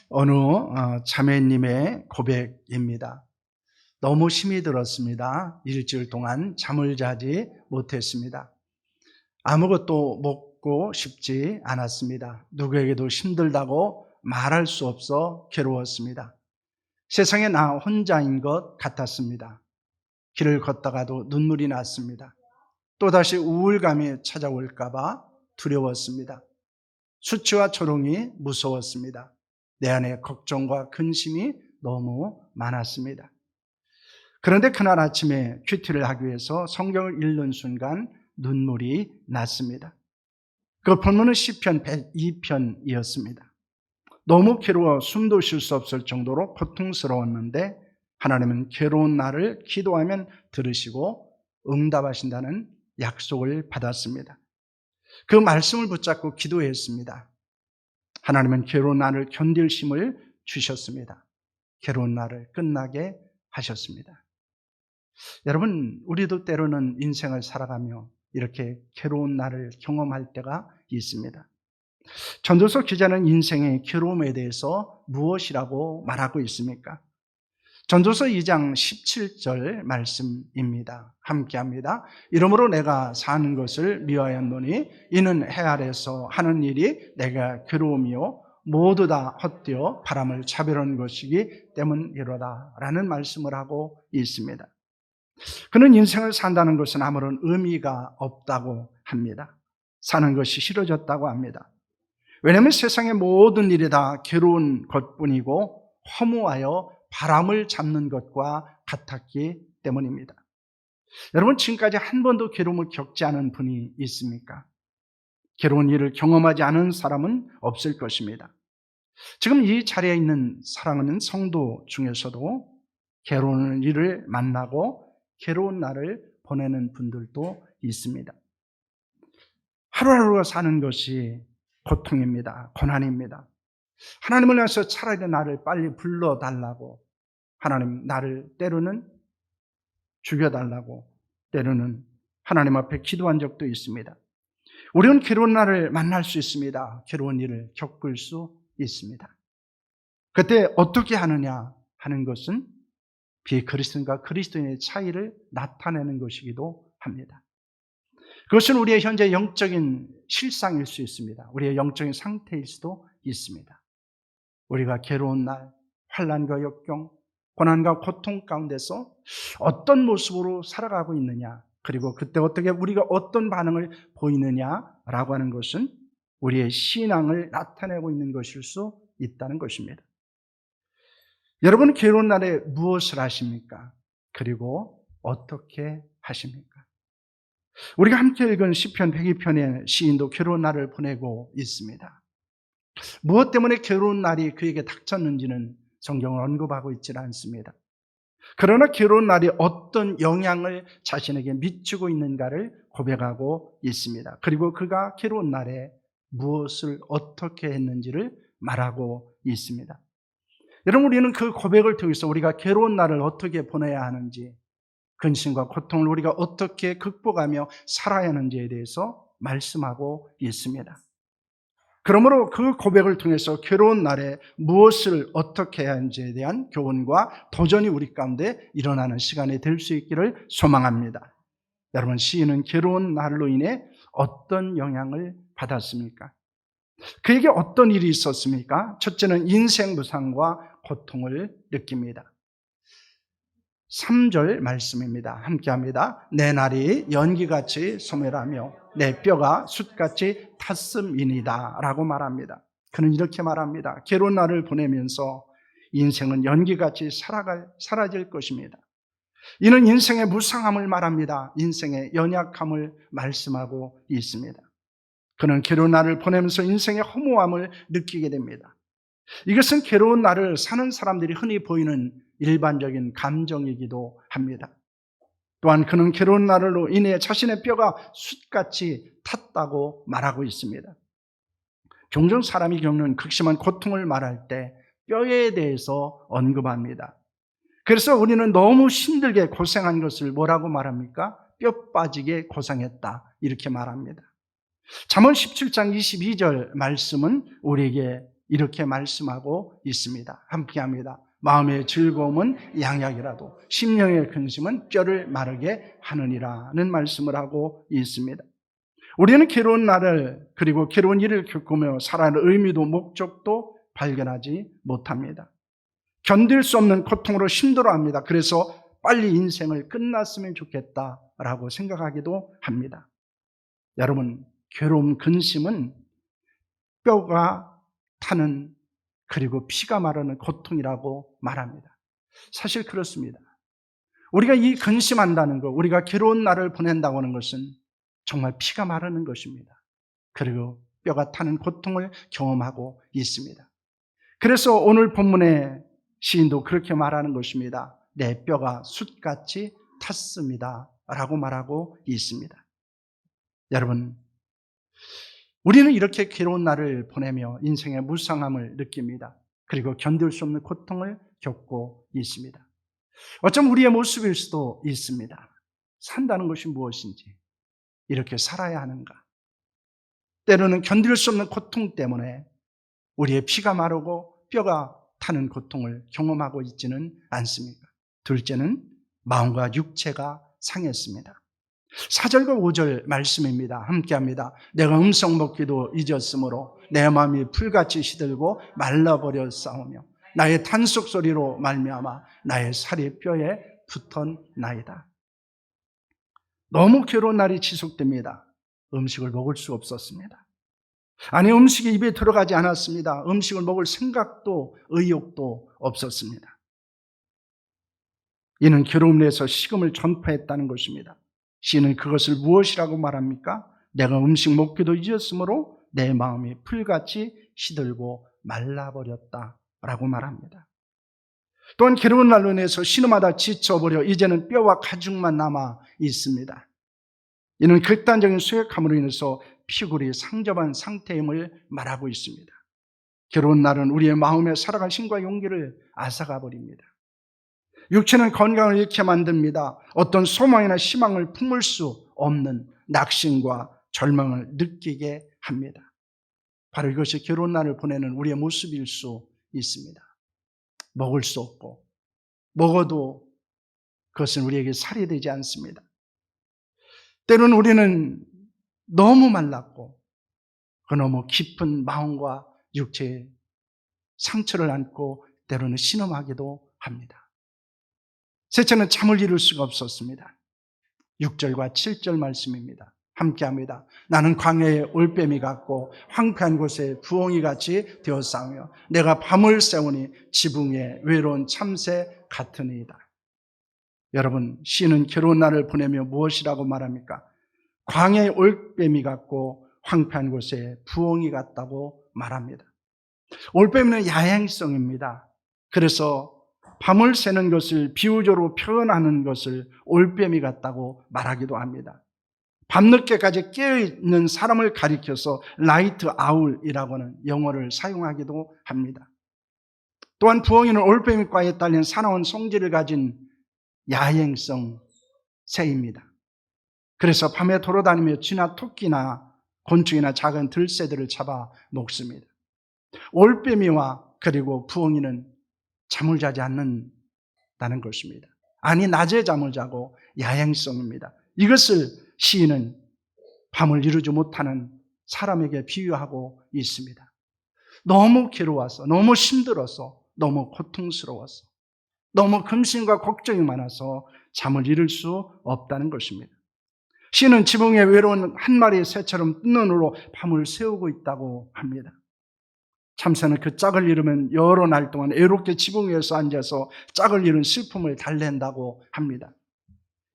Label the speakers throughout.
Speaker 1: 어느 자매님의 고백입니다. 너무 힘이 들었습니다. 일주일 동안 잠을 자지 못했습니다. 아무것도 먹고 싶지 않았습니다. 누구에게도 힘들다고 말할 수 없어 괴로웠습니다. 세상에 나 혼자인 것 같았습니다. 길을 걷다가도 눈물이 났습니다. 또다시 우울감이 찾아올까 봐 두려웠습니다. 수치와 조롱이 무서웠습니다. 내 안에 걱정과 근심이 너무 많았습니다. 그런데 그날 아침에 큐티를 하기 위해서 성경을 읽는 순간 눈물이 났습니다. 그 본문은 시편 102편이었습니다. 너무 괴로워 숨도 쉴 수 없을 정도로 고통스러웠는데 하나님은 괴로운 나를 기도하면 들으시고 응답하신다는 약속을 받았습니다. 그 말씀을 붙잡고 기도했습니다. 하나님은 괴로운 나를 견딜 힘을 주셨습니다. 괴로운 나를 끝나게 하셨습니다. 여러분, 우리도 때로는 인생을 살아가며 이렇게 괴로운 날을 경험할 때가 있습니다. 전도서 기자는 인생의 괴로움에 대해서 무엇이라고 말하고 있습니까? 전도서 2장 17절 말씀입니다. 함께합니다. 이러므로 내가 사는 것을 미워하였노니 이는 해 아래서 하는 일이 내가 괴로움이요 모두 다 헛되어 바람을 차별하는 것이기 때문이로다 라는 말씀을 하고 있습니다. 그는 인생을 산다는 것은 아무런 의미가 없다고 합니다. 사는 것이 싫어졌다고 합니다. 왜냐하면 세상의 모든 일이 다 괴로운 것뿐이고 허무하여 바람을 잡는 것과 같았기 때문입니다. 여러분, 지금까지 한 번도 괴로움을 겪지 않은 분이 있습니까? 괴로운 일을 경험하지 않은 사람은 없을 것입니다. 지금 이 자리에 있는 사랑하는 성도 중에서도 괴로운 일을 만나고 괴로운 날을 보내는 분들도 있습니다. 하루하루가 사는 것이 고통입니다. 고난입니다. 하나님을 위해서 차라리 나를 빨리 불러달라고, 하나님 나를 때로는 죽여달라고, 때로는 하나님 앞에 기도한 적도 있습니다. 우리는 괴로운 날을 만날 수 있습니다. 괴로운 일을 겪을 수 있습니다. 그때 어떻게 하느냐 하는 것은 비그리스도인과 그리스도인의 차이를 나타내는 것이기도 합니다. 그것은 우리의 현재 영적인 실상일 수 있습니다. 우리의 영적인 상태일 수도 있습니다. 우리가 괴로운 날, 환난과 역경, 고난과 고통 가운데서 어떤 모습으로 살아가고 있느냐, 그리고 그때 어떻게 우리가 어떤 반응을 보이느냐라고 하는 것은 우리의 신앙을 나타내고 있는 것일 수 있다는 것입니다. 여러분, 괴로운 날에 무엇을 하십니까? 그리고 어떻게 하십니까? 우리가 함께 읽은 시편 102편의 시인도 괴로운 날을 보내고 있습니다. 무엇 때문에 괴로운 날이 그에게 닥쳤는지는 성경을 언급하고 있지 않습니다. 그러나 괴로운 날이 어떤 영향을 자신에게 미치고 있는가를 고백하고 있습니다. 그리고 그가 괴로운 날에 무엇을 어떻게 했는지를 말하고 있습니다. 여러분, 우리는 그 고백을 통해서 우리가 괴로운 날을 어떻게 보내야 하는지, 근심과 고통을 우리가 어떻게 극복하며 살아야 하는지에 대해서 말씀하고 있습니다. 그러므로 그 고백을 통해서 괴로운 날에 무엇을 어떻게 해야 하는지에 대한 교훈과 도전이 우리 가운데 일어나는 시간이 될 수 있기를 소망합니다. 여러분, 시인은 괴로운 날로 인해 어떤 영향을 받았습니까? 그에게 어떤 일이 있었습니까? 첫째는 인생 무상과 고통을 느낍니다. 3절 말씀입니다. 함께합니다. 내 날이 연기같이 소멸하며 내 뼈가 숯같이 탔음이니다 라고 말합니다. 그는 이렇게 말합니다. 괴로운 날을 보내면서 인생은 연기같이 사라질 것입니다. 이는 인생의 무상함을 말합니다. 인생의 연약함을 말씀하고 있습니다. 그는 괴로운 날을 보내면서 인생의 허무함을 느끼게 됩니다. 이것은 괴로운 날을 사는 사람들이 흔히 보이는 일반적인 감정이기도 합니다. 또한 그는 괴로운 날로 인해 자신의 뼈가 숯같이 탔다고 말하고 있습니다. 종종 사람이 겪는 극심한 고통을 말할 때 뼈에 대해서 언급합니다. 그래서 우리는 너무 힘들게 고생한 것을 뭐라고 말합니까? 뼈 빠지게 고생했다, 이렇게 말합니다. 잠언 17장 22절 말씀은 우리에게 이렇게 말씀하고 있습니다. 함께합니다. 마음의 즐거움은 양약이라도 심령의 근심은 뼈를 마르게 하느니라는 말씀을 하고 있습니다. 우리는 괴로운 날을 그리고 괴로운 일을 겪으며 살아가는 의미도 목적도 발견하지 못합니다. 견딜 수 없는 고통으로 힘들어합니다. 그래서 빨리 인생을 끝났으면 좋겠다라고 생각하기도 합니다. 여러분, 괴로움, 근심은 뼈가 타는 그리고 피가 마르는 고통이라고 말합니다. 사실 그렇습니다. 우리가 이 근심한다는 것, 우리가 괴로운 날을 보낸다고 하는 것은 정말 피가 마르는 것입니다. 그리고 뼈가 타는 고통을 경험하고 있습니다. 그래서 오늘 본문의 시인도 그렇게 말하는 것입니다. 내 뼈가 숯같이 탔습니다 라고 말하고 있습니다. 여러분, 우리는 이렇게 괴로운 날을 보내며 인생의 무상함을 느낍니다. 그리고 견딜 수 없는 고통을 겪고 있습니다. 어쩌면 우리의 모습일 수도 있습니다. 산다는 것이 무엇인지, 이렇게 살아야 하는가? 때로는 견딜 수 없는 고통 때문에 우리의 피가 마르고 뼈가 타는 고통을 경험하고 있지는 않습니까? 둘째는 마음과 육체가 상했습니다. 4절과 5절 말씀입니다. 함께합니다. 내가 음성 먹기도 잊었으므로 내 마음이 풀같이 시들고 말라버려 싸우며 나의 탄식 소리로 말미암아 나의 살이 뼈에 붙었나이다. 너무 괴로운 날이 지속됩니다. 음식을 먹을 수 없었습니다. 아니, 음식이 입에 들어가지 않았습니다. 음식을 먹을 생각도 의욕도 없었습니다. 이는 괴로움 내에서 식음을 전파했다는 것입니다. 시인은 그것을 무엇이라고 말합니까? 내가 음식 먹기도 잊었으므로 내 마음이 풀같이 시들고 말라버렸다 라고 말합니다. 또한 괴로운 날로 인해서 신음하다 지쳐버려 이제는 뼈와 가죽만 남아 있습니다. 이는 극단적인 쇠약함으로 인해서 피골이 상접한 상태임을 말하고 있습니다. 괴로운 날은 우리의 마음에 살아갈 힘과 용기를 앗아가 버립니다. 육체는 건강을 잃게 만듭니다. 어떤 소망이나 희망을 품을 수 없는 낙심과 절망을 느끼게 합니다. 바로 이것이 괴로운 날을 보내는 우리의 모습일 수 있습니다. 먹을 수 없고 먹어도 그것은 우리에게 살이 되지 않습니다. 때로는 우리는 너무 말랐고 그 너무 깊은 마음과 육체의 상처를 안고 때로는 신음하기도 합니다. 셋째는 잠을 이룰 수가 없었습니다. 6절과 7절 말씀입니다. 함께합니다. 나는 광야의 올빼미 같고 황폐한 곳에 부엉이 같이 되었사오며 내가 밤을 새우니 지붕에 외로운 참새 같으니이다. 여러분, 시인은 괴로운 날을 보내며 무엇이라고 말합니까? 광야의 올빼미 같고 황폐한 곳에 부엉이 같다고 말합니다. 올빼미는 야행성입니다. 그래서 밤을 새는 것을 비유적으로 표현하는 것을 올빼미 같다고 말하기도 합니다. 밤늦게까지 깨어있는 사람을 가리켜서 라이트 아울이라고 하는 영어를 사용하기도 합니다. 또한 부엉이는 올빼미과에 딸린 사나운 성질을 가진 야행성 새입니다. 그래서 밤에 돌아다니며 쥐나 토끼나 곤충이나 작은 들새들을 잡아 먹습니다. 올빼미와 그리고 부엉이는 잠을 자지 않는다는 것입니다. 아니, 낮에 잠을 자고 야행성입니다. 이것을 시인은 밤을 이루지 못하는 사람에게 비유하고 있습니다. 너무 괴로워서, 너무 힘들어서, 너무 고통스러워서, 너무 근심과 걱정이 많아서 잠을 이룰 수 없다는 것입니다. 시인은 지붕에 외로운 한 마리의 새처럼 뜬 눈으로 밤을 새우고 있다고 합니다. 참새는 그 짝을 잃으면 여러 날 동안 애롭게 지붕 위에서 앉아서 짝을 잃은 슬픔을 달랜다고 합니다.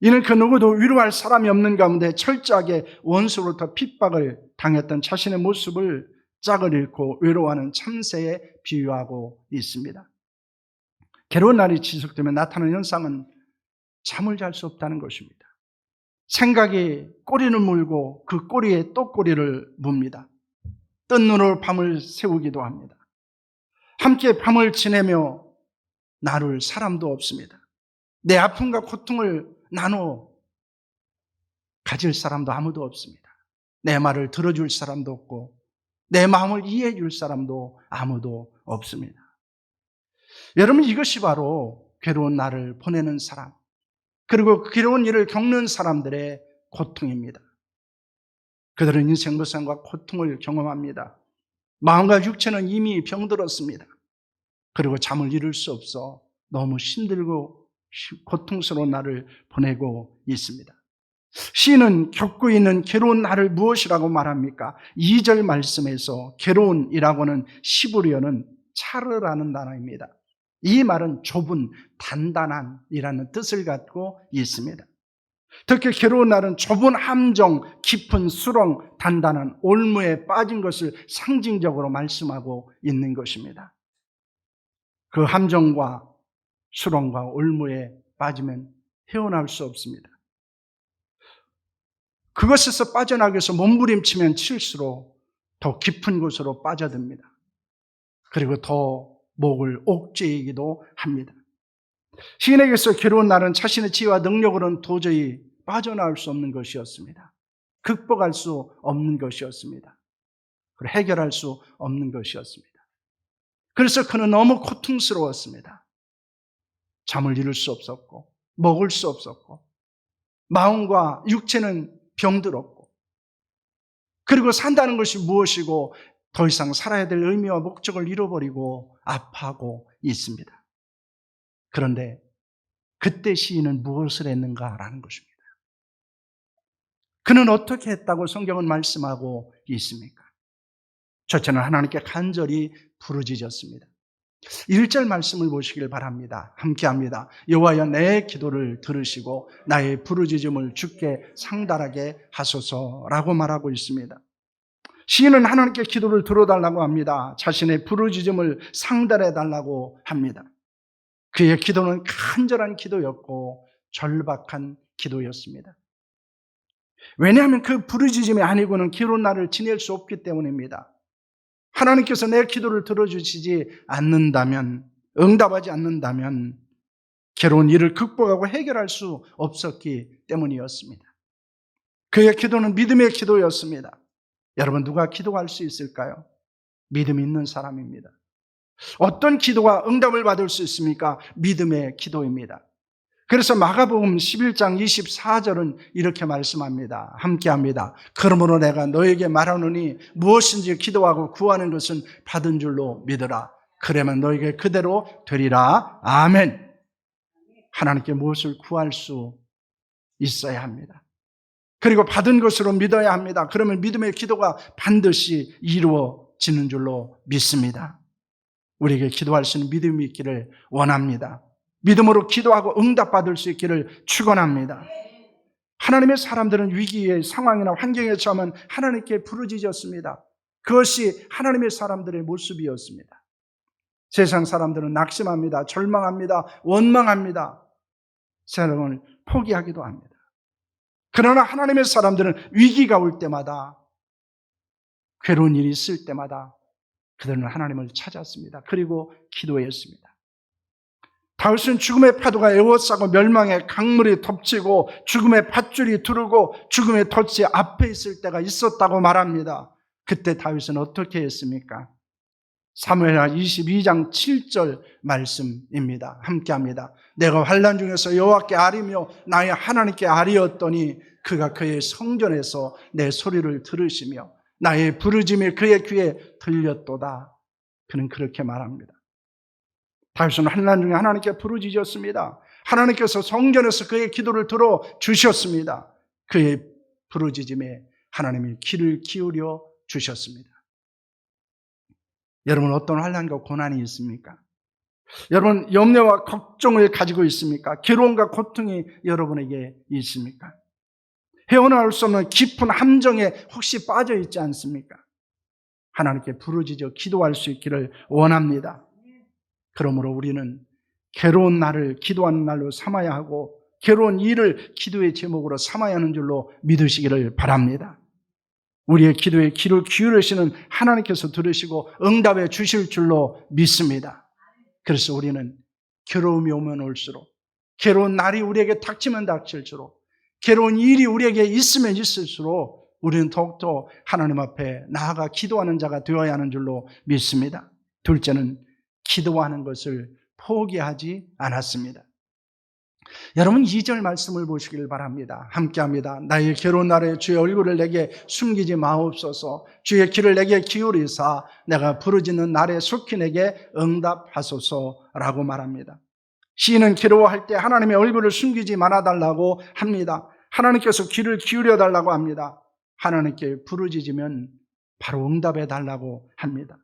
Speaker 1: 이는 그 누구도 위로할 사람이 없는 가운데 철저하게 원수로부터 핍박을 당했던 자신의 모습을 짝을 잃고 외로워하는 참새에 비유하고 있습니다. 괴로운 날이 지속되면 나타나는 현상은 잠을 잘 수 없다는 것입니다. 생각이 꼬리를 물고 그 꼬리에 또 꼬리를 뭅니다. 뜬 눈으로 밤을 새우기도 합니다. 함께 밤을 지내며 나눌 사람도 없습니다. 내 아픔과 고통을 나눠 가질 사람도 아무도 없습니다. 내 말을 들어줄 사람도 없고 내 마음을 이해해 줄 사람도 아무도 없습니다. 여러분, 이것이 바로 괴로운 날을 보내는 사람, 그리고 괴로운 일을 겪는 사람들의 고통입니다. 그들은 인생 고생과 고통을 경험합니다. 마음과 육체는 이미 병들었습니다. 그리고 잠을 이룰 수 없어 너무 힘들고 고통스러운 날을 보내고 있습니다. 시인은 겪고 있는 괴로운 날을 무엇이라고 말합니까? 2절 말씀에서 괴로운이라고는 시브리어는 차르라는 단어입니다. 이 말은 좁은, 단단한이라는 뜻을 갖고 있습니다. 특히 괴로운 날은 좁은 함정, 깊은 수렁, 단단한 올무에 빠진 것을 상징적으로 말씀하고 있는 것입니다. 그 함정과 수렁과 올무에 빠지면 헤어나올 수 없습니다. 그것에서 빠져나가기 위해서 몸부림치면 칠수록 더 깊은 곳으로 빠져듭니다. 그리고 더 목을 옥죄이기도 합니다. 시인에게서 괴로운 날은 자신의 지혜와 능력으로는 도저히 빠져나올 수 없는 것이었습니다. 극복할 수 없는 것이었습니다. 그리고 해결할 수 없는 것이었습니다. 그래서 그는 너무 고통스러웠습니다. 잠을 이룰 수 없었고, 먹을 수 없었고, 마음과 육체는 병들었고, 그리고 산다는 것이 무엇이고 더 이상 살아야 될 의미와 목적을 잃어버리고 아파하고 있습니다. 그런데 그때 시인은 무엇을 했는가라는 것입니다. 그는 어떻게 했다고 성경은 말씀하고 있습니까? 첫째는 하나님께 간절히 부르짖었습니다. 1절 말씀을 보시길 바랍니다. 함께합니다. 여호와여, 내 기도를 들으시고 나의 부르짖음을 주께 상달하게 하소서라고 말하고 있습니다. 시인은 하나님께 기도를 들어달라고 합니다. 자신의 부르짖음을 상달해달라고 합니다. 그의 기도는 간절한 기도였고 절박한 기도였습니다. 왜냐하면 그 부르짖음이 아니고는 괴로운 날을 지낼 수 없기 때문입니다. 하나님께서 내 기도를 들어주시지 않는다면, 응답하지 않는다면 괴로운 일을 극복하고 해결할 수 없었기 때문이었습니다. 그의 기도는 믿음의 기도였습니다. 여러분, 누가 기도할 수 있을까요? 믿음 있는 사람입니다. 어떤 기도가 응답을 받을 수 있습니까? 믿음의 기도입니다. 그래서 마가복음 11장 24절은 이렇게 말씀합니다. 함께합니다. 그러므로 내가 너에게 말하노니 무엇인지 기도하고 구하는 것은 받은 줄로 믿으라. 그러면 너에게 그대로 되리라. 아멘. 하나님께 무엇을 구할 수 있어야 합니다. 그리고 받은 것으로 믿어야 합니다. 그러면 믿음의 기도가 반드시 이루어지는 줄로 믿습니다. 우리에게 기도할 수 있는 믿음이 있기를 원합니다. 믿음으로 기도하고 응답받을 수 있기를 축원합니다. 하나님의 사람들은 위기의 상황이나 환경에 처하면 하나님께 부르짖었습니다. 그것이 하나님의 사람들의 모습이었습니다. 세상 사람들은 낙심합니다. 절망합니다. 원망합니다. 세상을 포기하기도 합니다. 그러나 하나님의 사람들은 위기가 올 때마다, 괴로운 일이 있을 때마다 그들은 하나님을 찾았습니다. 그리고 기도했습니다. 다윗은 죽음의 파도가 에워싸고 멸망의 강물이 덮치고 죽음의 밧줄이 두르고 죽음의 덫이 앞에 있을 때가 있었다고 말합니다. 그때 다윗은 어떻게 했습니까? 사무엘하 22장 7절 말씀입니다. 함께합니다. 내가 환난 중에서 여호와께 아리며 나의 하나님께 아리었더니 그가 그의 성전에서 내 소리를 들으시며 나의 부르짖음이 그의 귀에 들렸도다. 그는 그렇게 말합니다. 다윗은 환난 중에 하나님께 부르짖었습니다. 하나님께서 성전에서 그의 기도를 들어주셨습니다. 그의 부르짖음에 하나님이 귀를 기울여 주셨습니다. 여러분, 어떤 환난과 고난이 있습니까? 여러분, 염려와 걱정을 가지고 있습니까? 괴로움과 고통이 여러분에게 있습니까? 헤어나올 수 없는 깊은 함정에 혹시 빠져 있지 않습니까? 하나님께 부르짖어 기도할 수 있기를 원합니다. 그러므로 우리는 괴로운 날을 기도하는 날로 삼아야 하고 괴로운 일을 기도의 제목으로 삼아야 하는 줄로 믿으시기를 바랍니다. 우리의 기도에 귀를 기울이시는 하나님께서 들으시고 응답해 주실 줄로 믿습니다. 그래서 우리는 괴로움이 오면 올수록, 괴로운 날이 우리에게 닥치면 닥칠수록, 괴로운 일이 우리에게 있으면 있을수록 우리는 더욱더 하나님 앞에 나아가 기도하는 자가 되어야 하는 줄로 믿습니다. 둘째는 기도하는 것을 포기하지 않았습니다. 여러분 2절 말씀을 보시길 바랍니다. 함께합니다. 나의 괴로운 날에 주의 얼굴을 내게 숨기지 마옵소서. 주의 귀를 내게 기울이사 내가 부르짖는 날에 속히 내게 응답하소서라고 말합니다. 시인은 괴로워할 때 하나님의 얼굴을 숨기지 말아달라고 합니다. 하나님께서 귀를 기울여달라고 합니다. 하나님께 부르짖으면 바로 응답해달라고 합니다.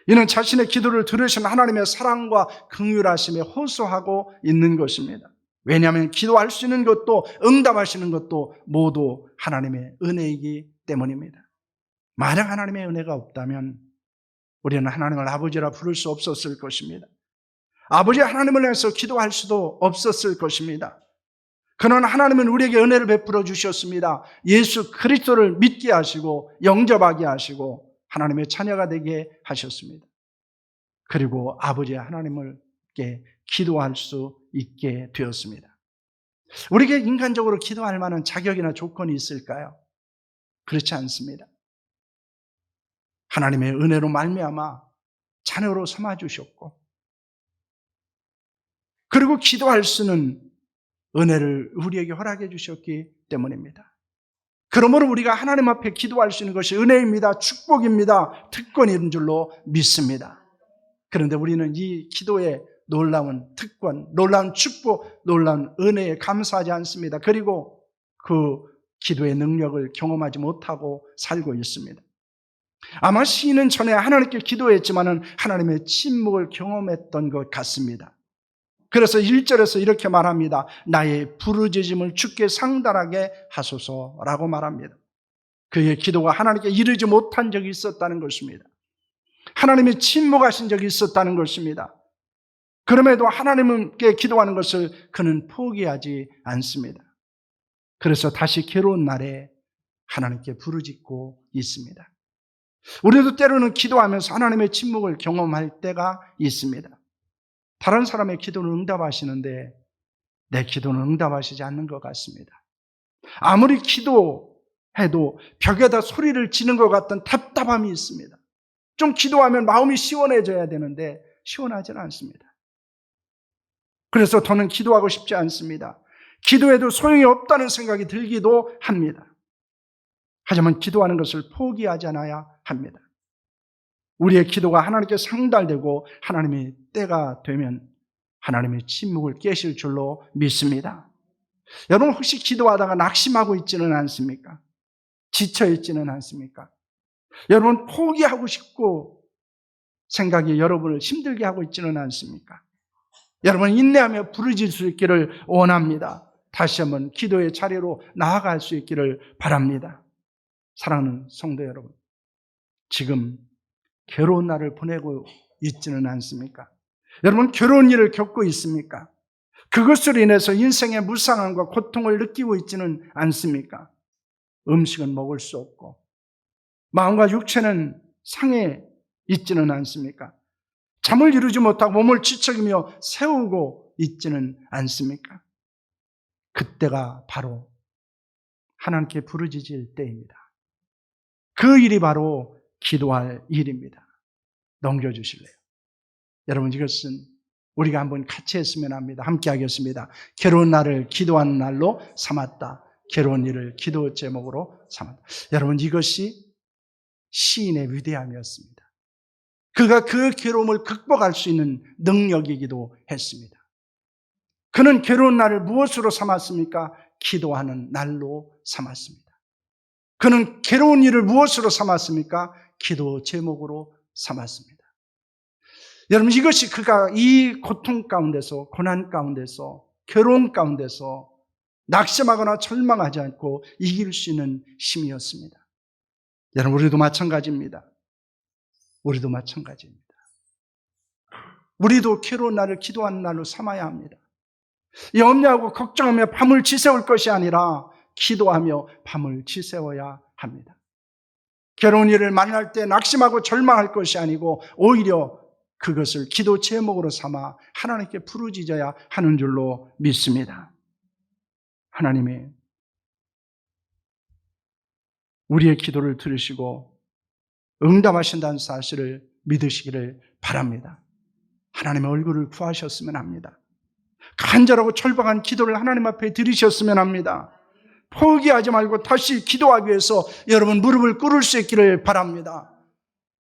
Speaker 1: 이는 자신의 기도를 들으신 하나님의 사랑과 긍휼하심에 호소하고 있는 것입니다. 왜냐하면 기도할 수 있는 것도 응답하시는 것도 모두 하나님의 은혜이기 때문입니다. 만약 하나님의 은혜가 없다면 우리는 하나님을 아버지라 부를 수 없었을 것입니다. 아버지 하나님을 향해서 기도할 수도 없었을 것입니다. 그러나 하나님은 우리에게 은혜를 베풀어 주셨습니다. 예수 그리스도를 믿게 하시고 영접하게 하시고 하나님의 자녀가 되게 하셨습니다. 그리고 아버지 하나님께 기도할 수 있게 되었습니다. 우리에게 인간적으로 기도할 만한 자격이나 조건이 있을까요? 그렇지 않습니다. 하나님의 은혜로 말미암아 자녀로 삼아 주셨고 그리고 기도할 수는 은혜를 우리에게 허락해 주셨기 때문입니다. 그러므로 우리가 하나님 앞에 기도할 수 있는 것이 은혜입니다. 축복입니다. 특권인 줄로 믿습니다. 그런데 우리는 이 기도의 놀라운 특권, 놀라운 축복, 놀라운 은혜에 감사하지 않습니다. 그리고 그 기도의 능력을 경험하지 못하고 살고 있습니다. 아마 시인은 전에 하나님께 기도했지만은 하나님의 침묵을 경험했던 것 같습니다. 그래서 1절에서 이렇게 말합니다. 나의 부르짖음을 주께 상달하게 하소서라고 말합니다. 그의 기도가 하나님께 이르지 못한 적이 있었다는 것입니다. 하나님이 침묵하신 적이 있었다는 것입니다. 그럼에도 하나님께 기도하는 것을 그는 포기하지 않습니다. 그래서 다시 괴로운 날에 하나님께 부르짖고 있습니다. 우리도 때로는 기도하면서 하나님의 침묵을 경험할 때가 있습니다. 다른 사람의 기도는 응답하시는데 내 기도는 응답하시지 않는 것 같습니다. 아무리 기도해도 벽에다 소리를 지는 것 같은 답답함이 있습니다. 좀 기도하면 마음이 시원해져야 되는데 시원하지는 않습니다. 그래서 더는 기도하고 싶지 않습니다. 기도해도 소용이 없다는 생각이 들기도 합니다. 하지만 기도하는 것을 포기하지 않아야 합니다. 우리의 기도가 하나님께 상달되고 하나님의 때가 되면 하나님의 침묵을 깨실 줄로 믿습니다. 여러분 혹시 기도하다가 낙심하고 있지는 않습니까? 지쳐 있지는 않습니까? 여러분 포기하고 싶고 생각이 여러분을 힘들게 하고 있지는 않습니까? 여러분 인내하며 부르짖을 수 있기를 원합니다. 다시 한번 기도의 자리로 나아갈 수 있기를 바랍니다. 사랑하는 성도 여러분, 지금 괴로운 날을 보내고 있지는 않습니까? 여러분 괴로운 일을 겪고 있습니까? 그것으로 인해서 인생의 무상함과 고통을 느끼고 있지는 않습니까? 음식은 먹을 수 없고 마음과 육체는 상해 있지는 않습니까? 잠을 이루지 못하고 몸을 뒤척이며 세우고 있지는 않습니까? 그때가 바로 하나님께 부르짖을 때입니다. 그 일이 바로 기도할 일입니다. 넘겨주실래요? 여러분 이것은 우리가 한번 같이 했으면 합니다. 함께 하겠습니다. 괴로운 날을 기도하는 날로 삼았다. 괴로운 일을 기도 제목으로 삼았다. 여러분 이것이 시인의 위대함이었습니다. 그가 그 괴로움을 극복할 수 있는 능력이기도 했습니다. 그는 괴로운 날을 무엇으로 삼았습니까? 기도하는 날로 삼았습니다. 그는 괴로운 일을 무엇으로 삼았습니까? 기도 제목으로 삼았습니다. 여러분 이것이 그가 이 고통 가운데서 고난 가운데서 괴로움 가운데서 낙심하거나 절망하지 않고 이길 수 있는 힘이었습니다. 여러분 우리도 마찬가지입니다. 우리도 마찬가지입니다. 우리도 괴로운 날을 기도하는 날로 삼아야 합니다. 염려하고 걱정하며 밤을 지새울 것이 아니라 기도하며 밤을 지새워야 합니다. 괴로운 일을 만날 때 낙심하고 절망할 것이 아니고 오히려 그것을 기도 제목으로 삼아 하나님께 부르짖어야 하는 줄로 믿습니다. 하나님의 우리의 기도를 들으시고 응답하신다는 사실을 믿으시기를 바랍니다. 하나님의 얼굴을 구하셨으면 합니다. 간절하고 절박한 기도를 하나님 앞에 드리셨으면 합니다. 포기하지 말고 다시 기도하기 위해서 여러분 무릎을 꿇을 수 있기를 바랍니다.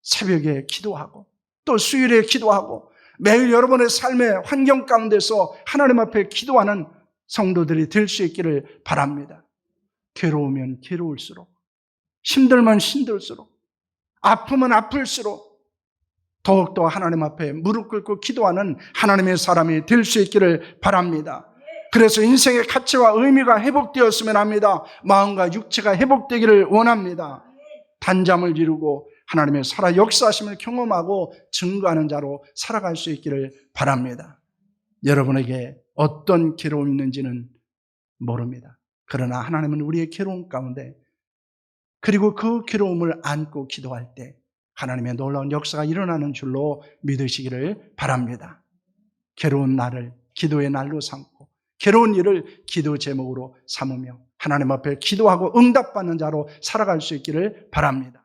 Speaker 1: 새벽에 기도하고 또 수요일에 기도하고 매일 여러분의 삶의 환경 가운데서 하나님 앞에 기도하는 성도들이 될 수 있기를 바랍니다. 괴로우면 괴로울수록, 힘들면 힘들수록, 아프면 아플수록 더욱더 하나님 앞에 무릎 꿇고 기도하는 하나님의 사람이 될 수 있기를 바랍니다. 그래서 인생의 가치와 의미가 회복되었으면 합니다. 마음과 육체가 회복되기를 원합니다. 단잠을 이루고 하나님의 살아 역사하심을 경험하고 증거하는 자로 살아갈 수 있기를 바랍니다. 여러분에게 어떤 괴로움이 있는지는 모릅니다. 그러나 하나님은 우리의 괴로움 가운데 그리고 그 괴로움을 안고 기도할 때 하나님의 놀라운 역사가 일어나는 줄로 믿으시기를 바랍니다. 괴로운 날을 기도의 날로 삼고 괴로운 일을 기도 제목으로 삼으며 하나님 앞에 기도하고 응답받는 자로 살아갈 수 있기를 바랍니다.